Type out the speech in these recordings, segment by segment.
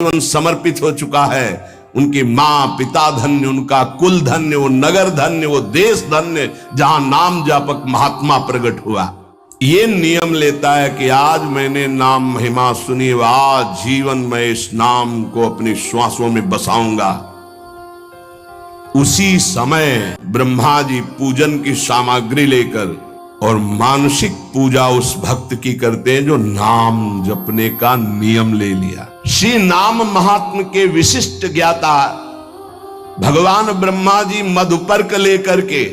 जीवन समर्पित हो चुका है। उनकी माँ पिता धन्य, उनका कुल धन्य, वो नगर धन्य, वो देश धन्य जहां नाम जापक महात्मा प्रकट हुआ। ये नियम लेता है कि आज मैंने नाम महिमा सुनी, आज जीवन में इस नाम को अपनी श्वासों में बसाऊंगा। उसी समय ब्रह्मा जी पूजन की सामग्री लेकर और मानसिक पूजा उस भक्त की करते हैं जो नाम जपने का नियम ले लिया। श्री नाम महात्म के विशिष्ट ज्ञाता भगवान ब्रह्मा जी मधुपर्क लेकर के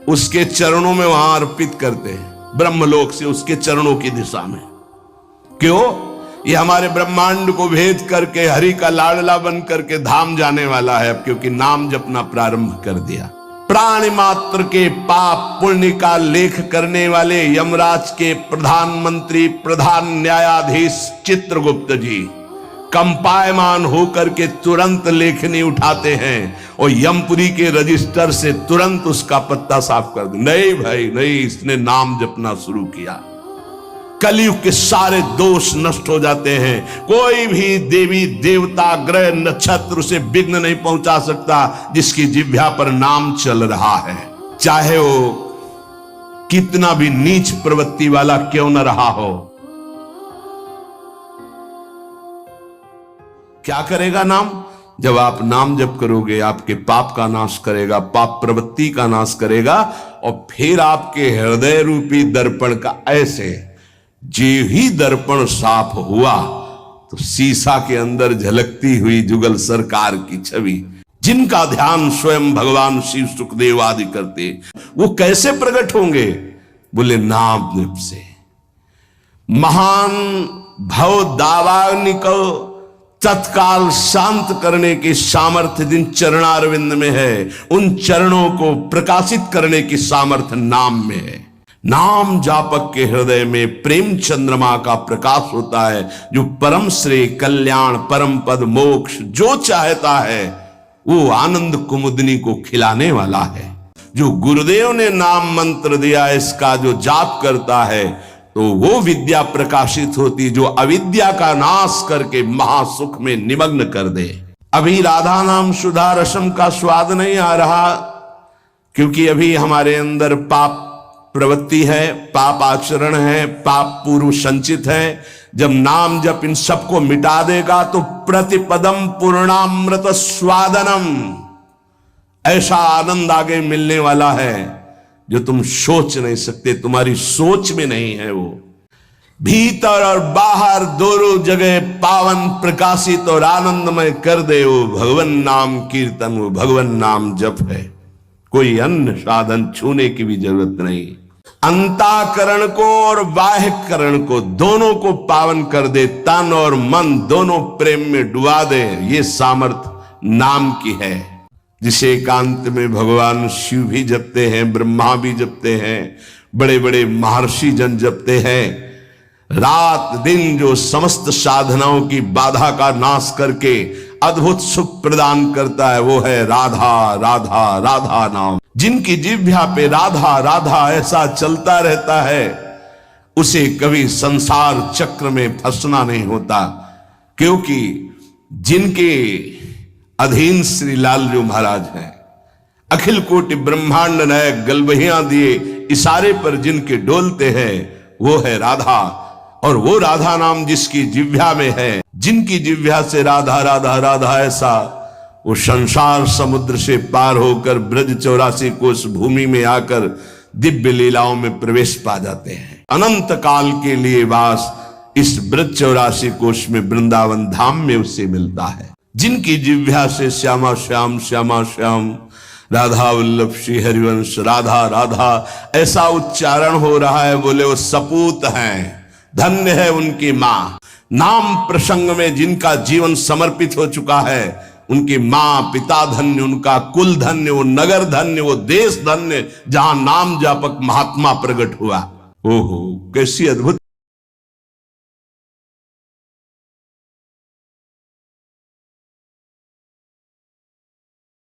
उसके चरणों में वहां अर्पित करते हैं, ब्रह्मलोक से उसके चरणों की दिशा में। क्यों? ये हमारे ब्रह्मांड को भेद करके हरि का लाडला बन करके धाम जाने वाला है, क्योंकि नाम जपना प्रारंभ कर दिया। प्राणी मात्र के पाप पुण्य का लेख करने वाले यमराज के प्रधानमंत्री प्रधान न्यायाधीश चित्रगुप्त जी कंपायमान होकर के तुरंत लेखनी उठाते हैं और यमपुरी के रजिस्टर से तुरंत उसका पत्ता साफ कर दे। नहीं भाई नहीं, इसने नाम जपना शुरू किया। कलयुग के सारे दोष नष्ट हो जाते हैं। कोई भी देवी देवता ग्रह नक्षत्र उसे विघ्न नहीं पहुंचा सकता जिसकी जिह्वा पर नाम चल रहा है, चाहे वो कितना भी नीच प्रवृत्ति वाला क्यों न रहा हो। क्या करेगा नाम? जब आप नाम जप करोगे आपके पाप का नाश करेगा, पाप प्रवृत्ति का नाश करेगा, और फिर आपके हृदय रूपी दर्पण का ऐसे जे ही दर्पण साफ हुआ तो शीशा के अंदर झलकती हुई जुगल सरकार की छवि, जिनका ध्यान स्वयं भगवान शिव सुखदेव आदि करते, वो कैसे प्रकट होंगे? बोले नाम जप से। महान भव दावाग्नि को तत्काल शांत करने की सामर्थ्य जिन चरणारविंद में है, उन चरणों को प्रकाशित करने की सामर्थ्य नाम में है। नाम जापक के हृदय में प्रेम चंद्रमा का प्रकाश होता है, जो परम श्रेय कल्याण परम पद मोक्ष जो चाहता है वो आनंद कुमुदनी को खिलाने वाला है। जो गुरुदेव ने नाम मंत्र दिया इसका जो जाप करता है तो वो विद्या प्रकाशित होती, जो अविद्या का नाश करके महासुख में निमग्न कर दे। अभी राधा नाम सुधा रसम का स्वाद नहीं आ रहा, क्योंकि अभी हमारे अंदर पाप प्रवृत्ति है, पाप आचरण है, पाप पूर्व संचित है। जब नाम जप इन सबको मिटा देगा तो प्रतिपदम पूर्णामृत स्वादनम, ऐसा आनंद आगे मिलने वाला है जो तुम सोच नहीं सकते, तुम्हारी सोच में नहीं है। वो भीतर और बाहर दोनों जगह पावन प्रकाशित और आनंदमय कर दे। वो भगवान नाम कीर्तन, वो भगवान नाम जप है। कोई अन्य साधन छूने की भी जरूरत नहीं। अंतःकरण को और बाह्यकरण को दोनों को पावन कर दे, तन और मन दोनों प्रेम में डुबा दे। ये सामर्थ्य नाम की है, जिसे एकांत में भगवान शिव भी जपते हैं, ब्रह्मा भी जपते हैं, बड़े बड़े महर्षि जन जपते हैं। रात दिन जो समस्त साधनाओं की बाधा का नाश करके अद्भुत सुख प्रदान करता है वो है राधा राधा राधा नाम। जिनकी जिह्वा पे राधा राधा ऐसा चलता रहता है उसे कभी संसार चक्र में फंसना नहीं होता, क्योंकि जिनके अधीन श्री लालजू महाराज हैं, अखिल कोटि ब्रह्मांड नायक गलबहियां दिए इशारे पर जिनके डोलते हैं वो है राधा। और वो राधा नाम जिसकी जिह्वा में है, जिनकी जिह्वा से राधा राधा राधा ऐसा, वो संसार समुद्र से पार होकर ब्रज 84 कोस भूमि में आकर दिव्य लीलाओं में प्रवेश पा जाते हैं। अनंत काल के लिए वास इस ब्रज 84 कोस में वृंदावन धाम में उससे मिलता है। जिनकी जिह्वा से श्यामा श्याम श्यामा श्याम राधा वल्लभ श्री हरिवंश राधा राधा ऐसा उच्चारण हो रहा है, बोले वो सपूत हैं, धन्य है उनकी माँ। नाम प्रसंग में जिनका जीवन समर्पित हो चुका है, उनकी माँ पिता धन्य, उनका कुल धन्य, वो नगर धन्य, वो देश धन्य जहां नाम जापक महात्मा प्रकट हुआ। ओहो कैसी अद्भुत